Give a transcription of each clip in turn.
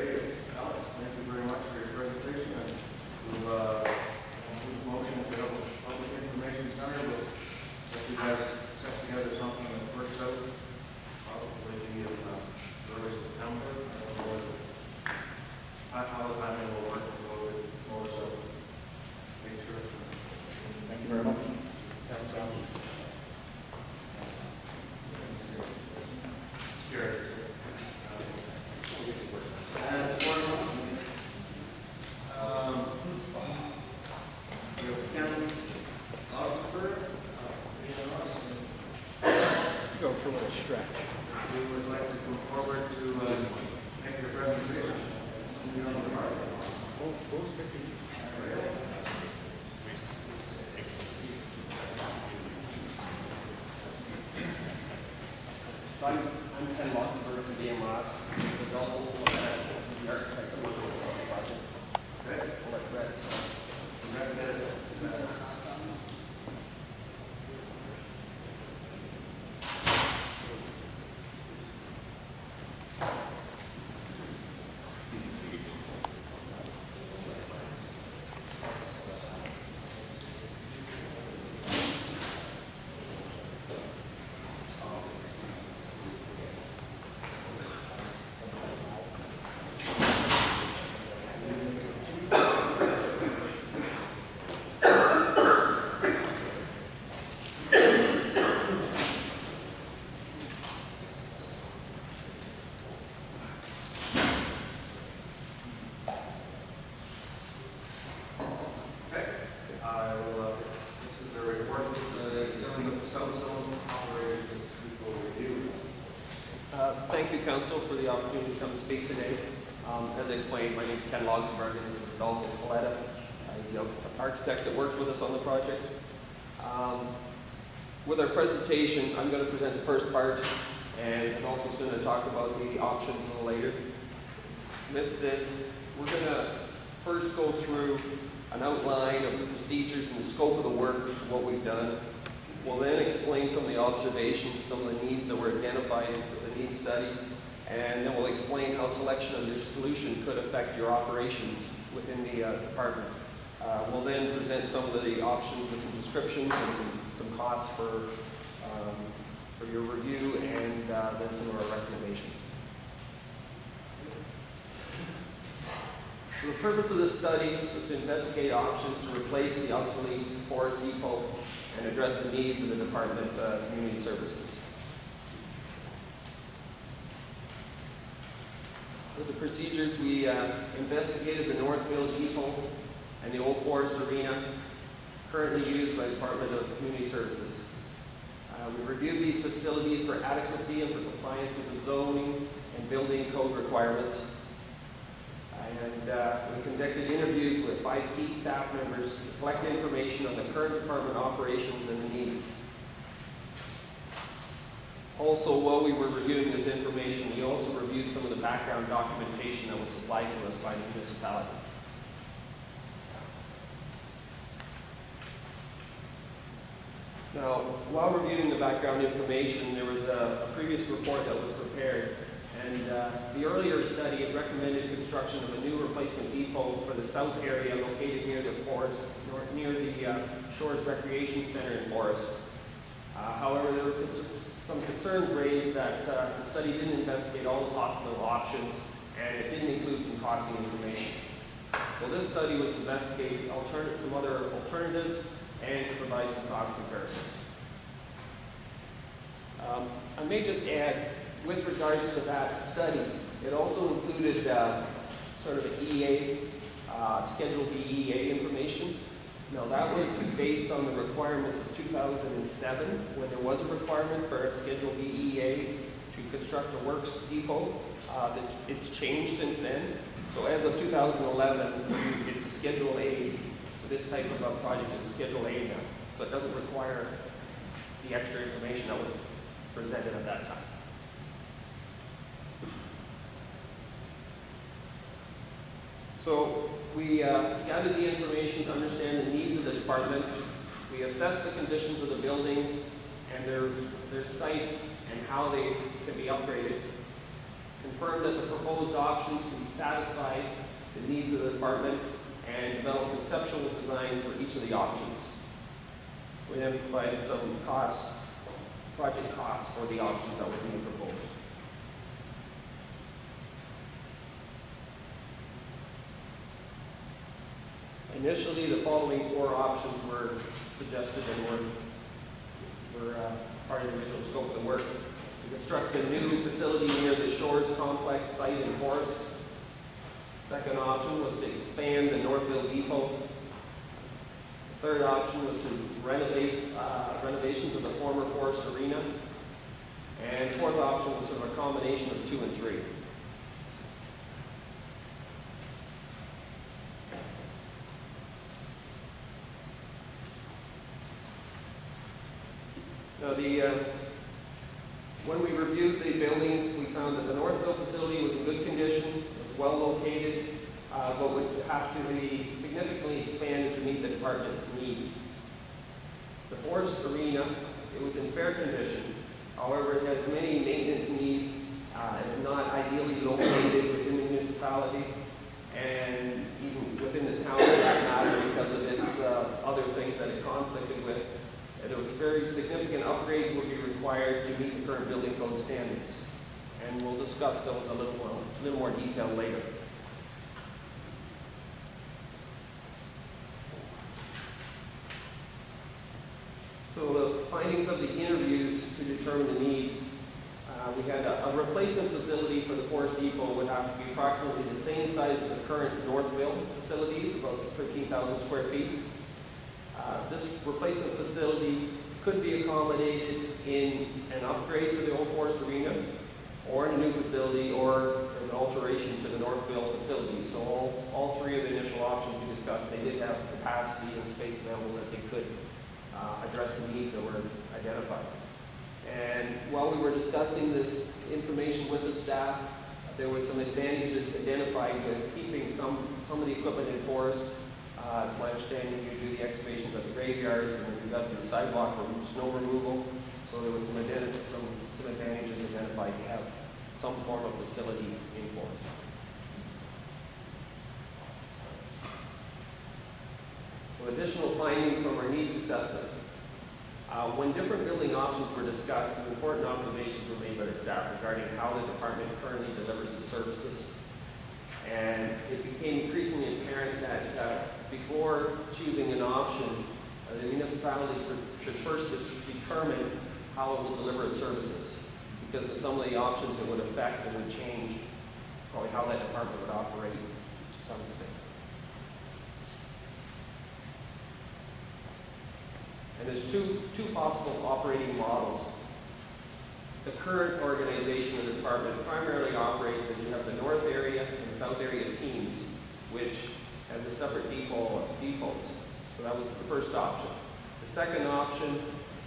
Okay, Alex, thank you very much for your presentation. And we'll move the motion to have a public information center. If you guys set together something that works out, probably in early September. I don't know how the timing will work. We'll so make sure. Thank you very much. Go for a little stretch. We would like to come forward to make your presentation. I'm Ken Lockenberg from DMS. The adult the architect that worked with us on the project. Okay. I'll let Brett. Thank you, Council, for the opportunity to come speak today. As I explained, my name is Ken Lockenberg, and this is Adolphus Paletta. He's the architect that worked with us on the project. With our presentation, I'm going to present the first part, and Adolphus is going to talk about the options a little later. We're going to first go through an outline of the procedures and the scope of the work, what we've done. We'll then explain some of the observations, some of the needs that were identified with the needs study, and then we'll explain how selection of your solution could affect your operations within the department. We'll then present some of the options with some descriptions and some costs for your review, and then some of our recommendations. So the purpose of this study was to investigate options to replace the obsolete forest depot and address the needs of the Department of Community Services. With the procedures, we investigated the Northville Depot and the Old Forest Arena, currently used by the Department of Community Services. We reviewed these facilities for adequacy and for compliance with the zoning and building code requirements. And we conducted interviews with 5 key staff members to collect information on the current department operations and the needs. Also, while we were reviewing this information, we also reviewed some of the background documentation that was supplied to us by the municipality. Now, while reviewing the background information, there was a previous report that was prepared, and the earlier study had recommended construction of a new replacement depot for the south area located near the forest, near the Shores Recreation Center in Forest. However, there were some concerns raised that the study didn't investigate all the possible options, and it didn't include some costing information. So this study was to investigate some other alternatives and to provide some cost comparisons. I may just add, with regards to that study, it also included sort of an EA, Schedule B EA information. Now that was based on the requirements of 2007, when there was a requirement for a Schedule B EA to construct a works depot. It's changed since then. So as of 2011, it's a Schedule A. This type of project is a Schedule A now. So it doesn't require the extra information that was presented at that time. So we gathered the information to understand the needs of the department. We assessed the conditions of the buildings and their sites and how they can be upgraded. Confirmed that the proposed options can be satisfy the needs of the department and develop conceptual designs for each of the options. We then provided some project costs for the options that were being proposed. Initially, the following 4 options were suggested and were part of the original scope of the work. To construct a new facility near the Shores Complex site in Forest. Second option was to expand the Northville Depot. The third option was to renovate renovations of the former Forest Arena. And fourth option was sort of a combination of 2 and 3. Now, when we reviewed the buildings, we found that the Northville facility was in good condition, was well located, but would have to be significantly expanded to meet the department's needs. The Forest Arena, it was in fair condition. However, it has many maintenance needs. It's not ideally located within the municipality and even within the town for that matter because of its other things that it conflicted with. There was very significant upgrades would be required to meet the current building code standards. And we'll discuss those a little more detail later. So the findings of the interviews to determine the needs, we had a replacement facility for the Forest Depot would have to be approximately the same size as the current Northville facilities, about 13,000 square feet. This replacement facility could be accommodated in an upgrade for the old Forest Arena, or in a new facility, or as an alteration to the Northville facility. So all 3 of the initial options we discussed, they did have capacity and space available that they could address the needs that were identified. And while we were discussing this information with the staff, there were some advantages identified with keeping some of the equipment in forest. It's my understanding you do the excavations at the graveyards and you've got the sidewalk or snow removal. So there was some advantages identified to have some form of facility in forest. So additional findings from our needs assessment. When different building options were discussed, some important observations were made by the staff regarding how the department currently delivers its services. And it became increasingly apparent that before choosing an option, the municipality should first determine how it will deliver its services. Because with some of the options it would affect and would change probably how that department would operate to some extent. And there's two possible operating models. The current organization of the department primarily operates as you have the north area and south area teams, which have the separate depots. So that was the first option. The second option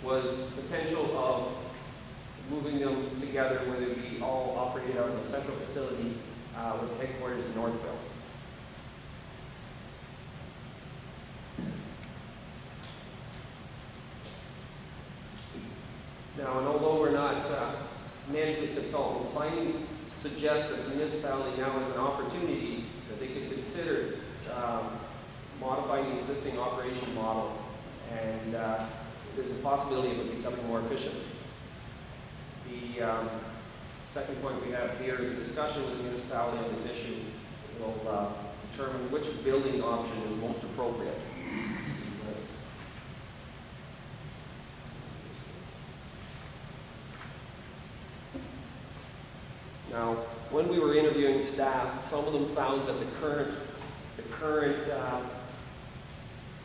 was potential of moving them together where they'd be all operated out of the central facility with headquarters in Northville. Now, and although we're not management consultants, findings suggest that the municipality now has an opportunity that they could consider modifying the existing operation model, and there's a possibility of it becoming more efficient. The second point we have here is a discussion with the municipality on this issue. Will determine which building option is most appropriate. Now, when we were interviewing staff, some of them found that the current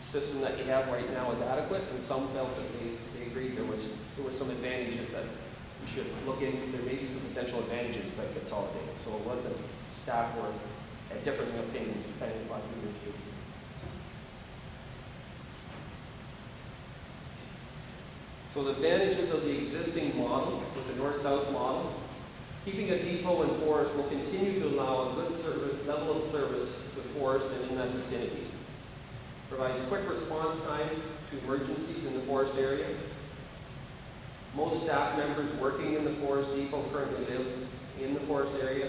system that you have right now is adequate, and some felt that they agreed there were some advantages that we should look into. There may be some potential advantages by consolidating. So it wasn't staff were at different opinions depending upon who they're speaking. So the advantages of the existing model with the north-south model. Keeping a depot in forest will continue to allow a good level of service to forest and in that vicinity. Provides quick response time to emergencies in the forest area. Most staff members working in the forest depot currently live in the forest area.